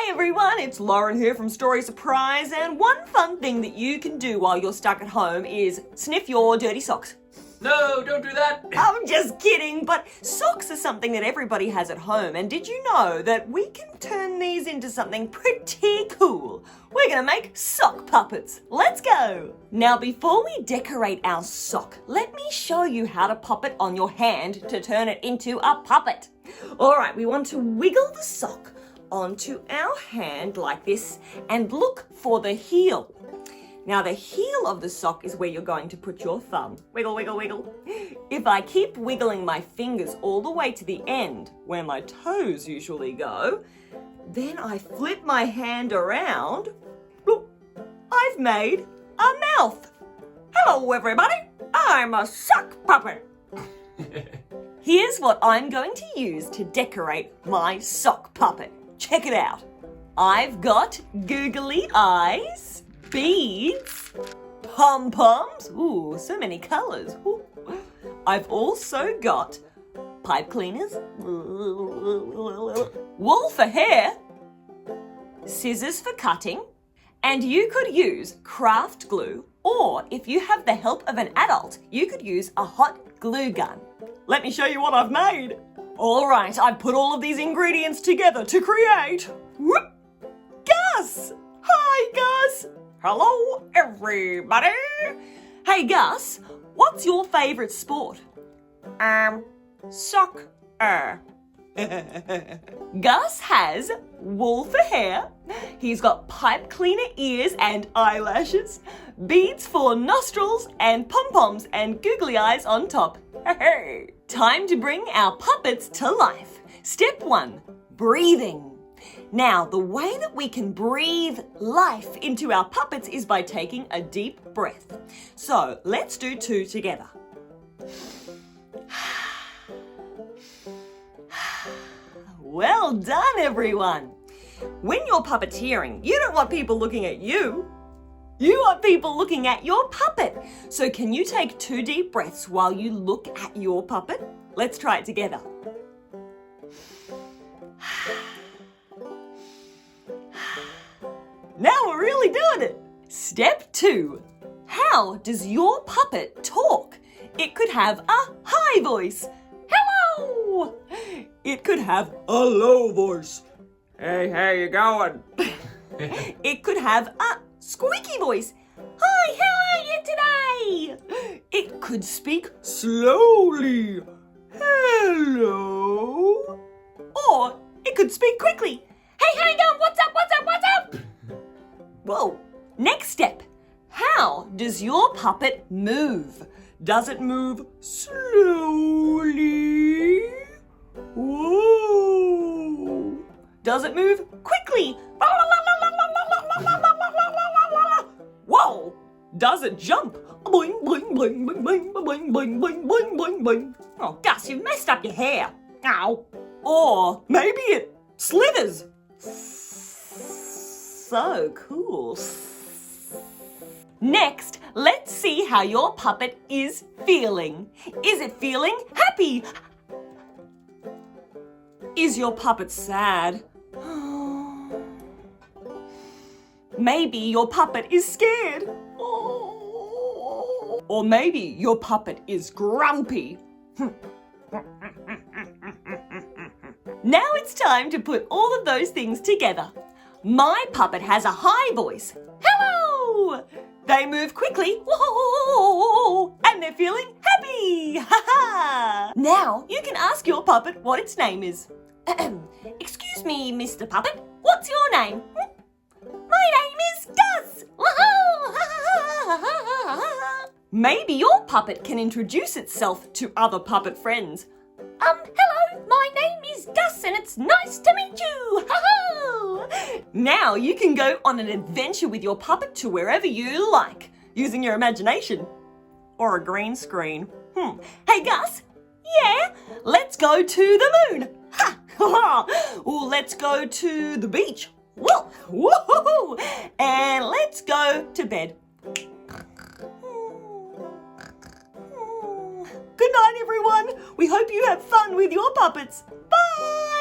Hi everyone, it's Lauren here from Story Surprise, and one fun thing that you can do while you're stuck at home is sniff your dirty socks. No, don't do that. I'm just kidding, but socks are something that everybody has at home, and did you know that we can turn these into something pretty cool? We're gonna make sock puppets. Let's go! Now before we decorate our sock, let me show you how to pop it on your hand to turn it into a puppet. Alright, we want to wiggle the sock onto our hand like this and look for the heel. Now the heel of the sock is where you're going to put your thumb. Wiggle, wiggle, wiggle. If I keep wiggling my fingers all the way to the end, where my toes usually go, then I flip my hand around, look, I've made a mouth. Hello everybody, I'm a sock puppet. Here's what I'm going to use to decorate my sock puppet. Check it out. I've got googly eyes, beads, pom-poms, ooh, so many colours. Ooh. I've also got pipe cleaners, wool for hair, scissors for cutting, and you could use craft glue, or if you have the help of an adult, you could use a hot glue gun. Let me show you what I've made. All right, I've put all of these ingredients together to create Gus! Hi, Gus! Hello, everybody! Hey, Gus, what's your favourite sport? Soccer. Gus has wool for hair, he's got pipe cleaner ears and eyelashes, beads for nostrils, and pom-poms and googly eyes on top. Hey! Time to bring our puppets to life. Step 1, breathing. Now, the way that we can breathe life into our puppets is by taking a deep breath. So, let's do 2 together. Well done, everyone. When you're puppeteering, you don't want people looking at you. You want people looking at your puppet. So can you take 2 deep breaths while you look at your puppet? Let's try it together. Now we're really doing it. Step 2. How does your puppet talk? It could have a high voice. Hello! It could have a low voice. Hey, how you going? It could have a squeaky voice. Hi, how are you today? It could speak slowly. Hello. Or it could speak quickly. Hey, how you going? What's up? What's up? What's up? Whoa. Next step. How does your puppet move? Does it move slowly? Whoa. Does it move quickly? Whoa! Does it jump? Boing, boing, boing, boing, boing, boing, boing, boing, boing, boing, boing. Oh, Gus, you've messed up your hair. Ow. Or maybe it slithers. So cool. Next, let's see how your puppet is feeling. Is it feeling happy? Is your puppet sad? Maybe your puppet is scared. Or maybe your puppet is grumpy. Now it's time to put all of those things together. My puppet has a high voice. Hello! They move quickly. Whoa! And they're feeling happy. Now you can ask your puppet what its name is. Excuse me, Mr. Puppet. What's your name? My name is Gus! Maybe your puppet can introduce itself to other puppet friends. Hello, my name is Gus and it's nice to meet you! Now you can go on an adventure with your puppet to wherever you like, using your imagination. Or a green screen. Hey Gus? Yeah? Let's go to the moon! Or let's go to the beach. Whoa! Woohoo! And let's go to bed. Good night, everyone. We hope you have fun with your puppets. Bye!